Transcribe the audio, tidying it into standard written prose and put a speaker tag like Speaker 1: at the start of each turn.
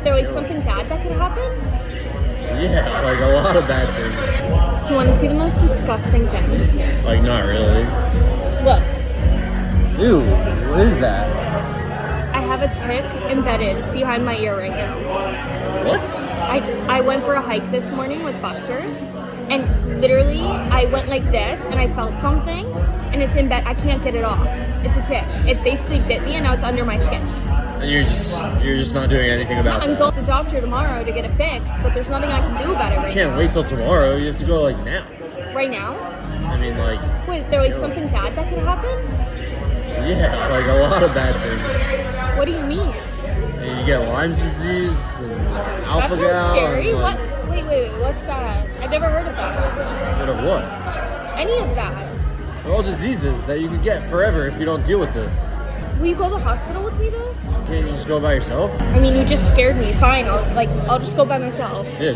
Speaker 1: there like something bad that could happen?
Speaker 2: Yeah, like a lot of bad things.
Speaker 1: Do you want to see the most disgusting thing?
Speaker 2: Like, not really.
Speaker 1: Look,
Speaker 2: Ew, what is that?
Speaker 1: I have a tick embedded behind my ear right now.
Speaker 2: What?
Speaker 1: I went for a hike this morning with Buster, and literally I went like this and I felt something, and it's in bed. I can't get it off. It's a tick. It basically bit me, and now it's under my skin.
Speaker 2: And you're just not doing anything about
Speaker 1: I'm
Speaker 2: it.
Speaker 1: going to the doctor tomorrow to get it fixed, but there's nothing I can do about it
Speaker 2: You
Speaker 1: right
Speaker 2: can't
Speaker 1: now.
Speaker 2: wait till tomorrow. You have to go like now.
Speaker 1: Right now?
Speaker 2: I mean, like,
Speaker 1: Wait, is there like something bad that could happen?
Speaker 2: yeah, like a lot of bad things.
Speaker 1: What do you mean?
Speaker 2: And you get Lyme's disease and
Speaker 1: That
Speaker 2: alpha
Speaker 1: sounds
Speaker 2: gal.
Speaker 1: scary.
Speaker 2: And,
Speaker 1: What?
Speaker 2: like,
Speaker 1: Wait, what's that? I've never heard of that.
Speaker 2: What of what?
Speaker 1: Any of that.
Speaker 2: They're all diseases that you could get forever if you don't deal with this.
Speaker 1: Will you go to the hospital with me though?
Speaker 2: Can't you just go by yourself?
Speaker 1: I mean, you just scared me. Fine, I'll just go by myself.
Speaker 2: Yeah.